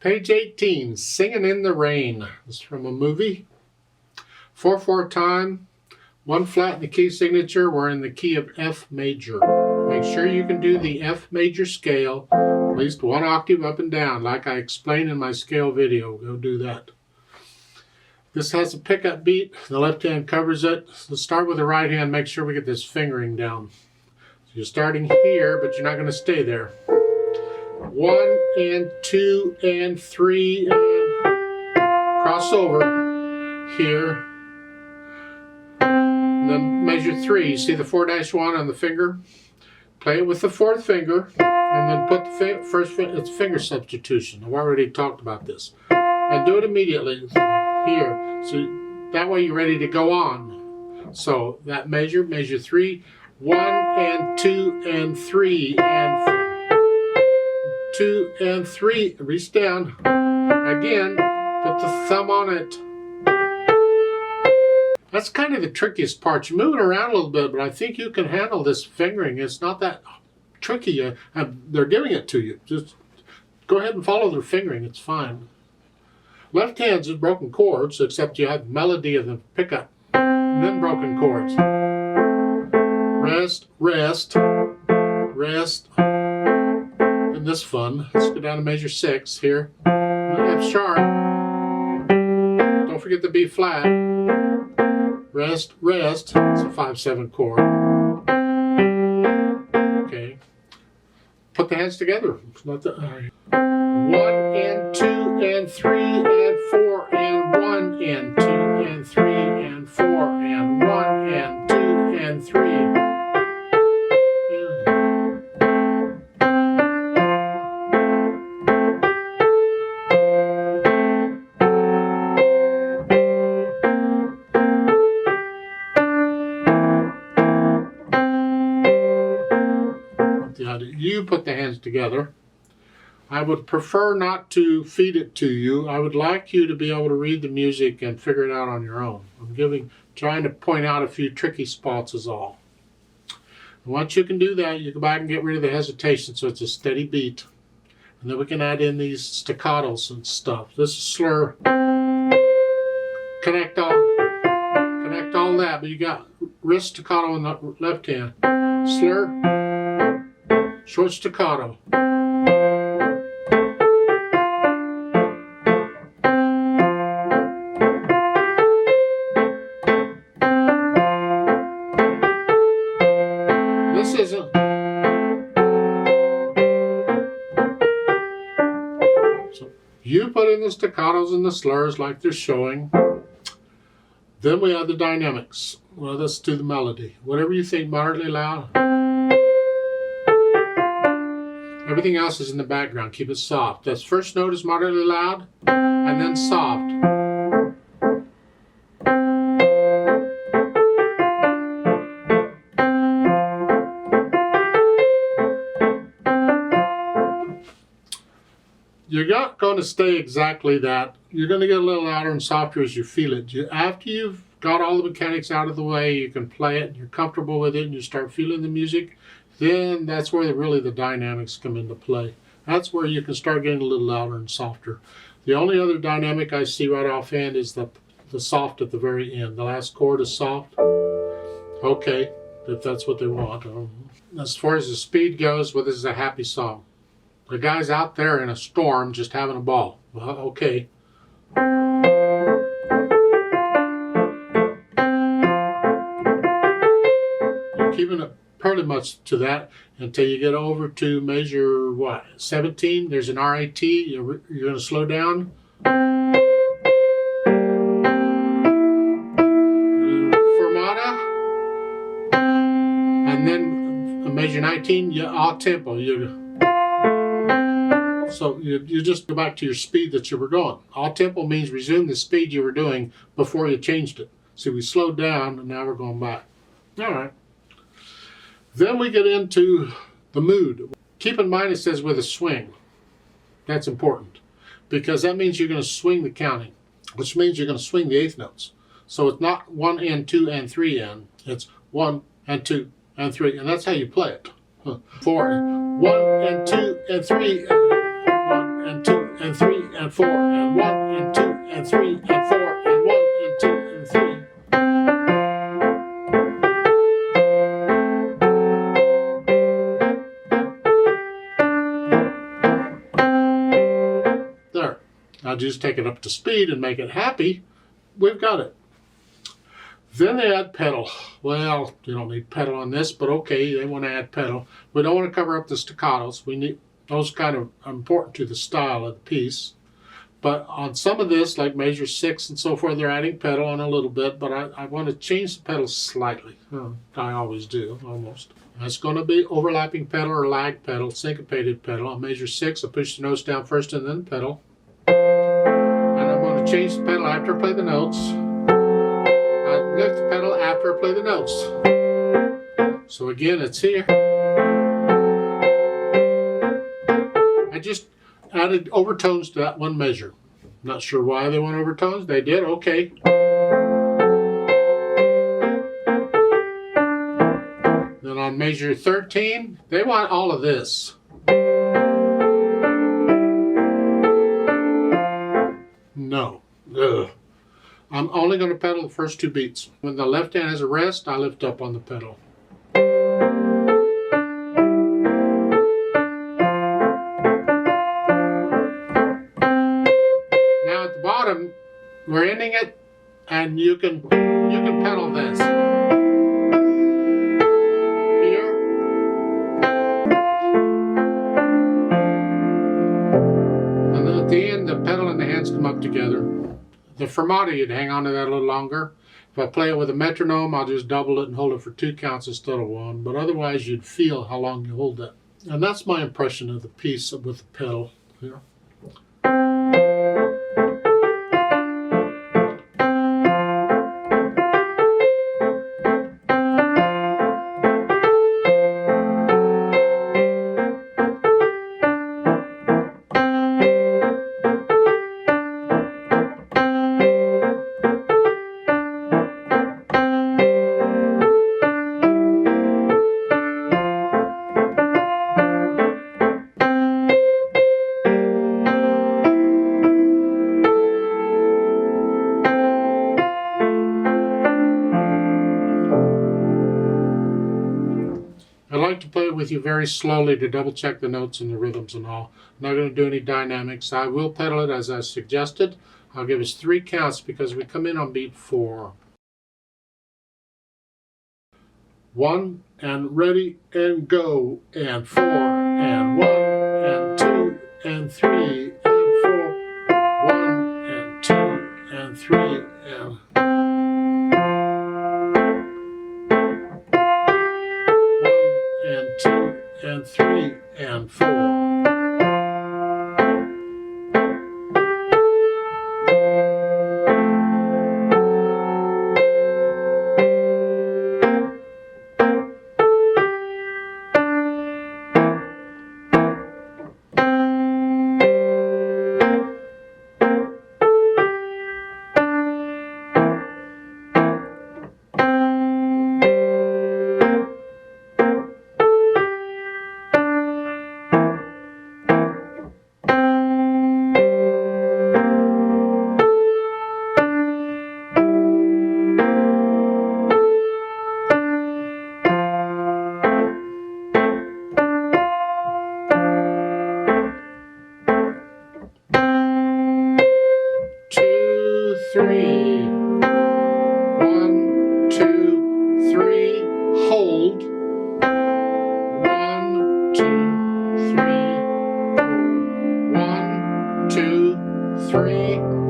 Page 18, Singin' in the Rain. This is from a movie. 4/4 time, 1 flat in the key signature. We're in the key of F major. Make sure you can do the F major scale, at least 1 octave up and down, like I explained in my scale video. Go do that. This has a pickup beat. The left hand covers it. Let's start with the right hand. Make sure we get this fingering down. So you're starting here, but you're not going to stay there. 1 and 2 and 3 and cross over here. And then measure 3. You see the 4-1 on the finger? Play it with the 4th finger and then put the first finger. It's finger substitution. I've already talked about this. And do it immediately here. So that way you're ready to go on. So that measure 3, 1 and 2 and 3 and 4. 2 and 3, reach down, again, put the thumb on it. That's kind of the trickiest part. You're moving around a little bit, but I think you can handle this fingering. It's not that tricky. They're giving it to you. Just go ahead and follow their fingering, it's fine. Left hand's is broken chords, except you have the melody of the pickup, and then broken chords. Rest, rest, rest. And this fun. Let's go down to measure 6 here. F sharp. Don't forget the B flat. Rest, rest. It's a 5/7 chord. Okay. Put the hands together. It's not the, 1 and 2 and 3 and 4 and 1 and 2 and 3 and 4 and 1 and 2 and 3. You put the hands together. I would prefer not to feed it to you. I would like you to be able to read the music and figure it out on your own. I'm trying to point out a few tricky spots is all. And once you can do that, you go back and get rid of the hesitation so it's a steady beat. And then we can add in these staccatos and stuff. This is slur. Connect all that, but you got wrist staccato in the left hand. Slur. Short staccato. This isn't. So you put in the staccatos and the slurs like they're showing. Then we have the dynamics. Well, let's do the melody. Whatever you think, moderately loud. Everything else is in the background. Keep it soft. That first note is moderately loud, and then soft. You're not going to stay exactly that. You're going to get a little louder and softer as you feel it. After you've got all the mechanics out of the way, you can play it, and you're comfortable with it, and you start feeling the music, then that's where really the dynamics come into play. That's where you can start getting a little louder and softer. The only other dynamic I see right offhand is the soft at the very end. The last chord is soft. Okay, if that's what they want. As far as the speed goes, well, this is a happy song. The guy's out there in a storm just having a ball. Well, okay. You're keeping it pretty much to that until you get over to measure what, 17. There's an RAT. You're going to slow down. Fermata, and then measure 19. All tempo. So you just go back to your speed that you were going. All tempo means resume the speed you were doing before you changed it. See, we slowed down and now we're going back. All right. Then we get into the mood. Keep in mind it says with a swing. That's important because that means you're going to swing the counting, which means you're going to swing the eighth notes. So it's not 1 and 2 and 3 and. It's 1 and 2 and 3, and that's how you play it. 4, 1 and 2 and 3, 1 and 2 and 3 and 4 and 1 and 2 and 3 and 4 and 1 and 2 and 3. There. Now just take it up to speed and make it happy. We've got it. Then they add pedal. Well, you don't need pedal on this, but okay, they want to add pedal. We don't want to cover up the staccatos. We need those kind of important to the style of the piece. But on some of this, like measure 6 and so forth, they're adding pedal on a little bit, but I want to change the pedal slightly. I always do, almost. It's going to be overlapping pedal or lag pedal, syncopated pedal. On measure 6, I push the notes down first and then pedal. And I'm going to change the pedal after I play the notes. I lift the pedal after I play the notes. So again, it's here. I just added overtones to that one measure. Not sure why they want overtones. They did, okay. Then on measure 13, they want all of this. No. Ugh. I'm only going to pedal the first 2 beats. When the left hand has a rest, I lift up on the pedal. Now at the bottom, we're ending it, and you can pedal this. Here. And then at the end, the pedal and the hands come up together. The fermata, you'd hang on to that a little longer. If I play it with a metronome, I'll just double it and hold it for 2 counts instead of 1. But otherwise, you'd feel how long you hold that. And that's my impression of the piece with the pedal here. I like to play it with you very slowly to double check the notes and the rhythms and all. I'm not going to do any dynamics. I will pedal it as I suggested. I'll give us 3 counts because we come in on beat 4. 1 and ready and go, and 4 and 1 and 2 and 3 and 4. 1 and 2 and 3 and 2 and 3 and 4. Three. 1, 2, 3. Hold. 1, 2, 3. 1, 2, 3.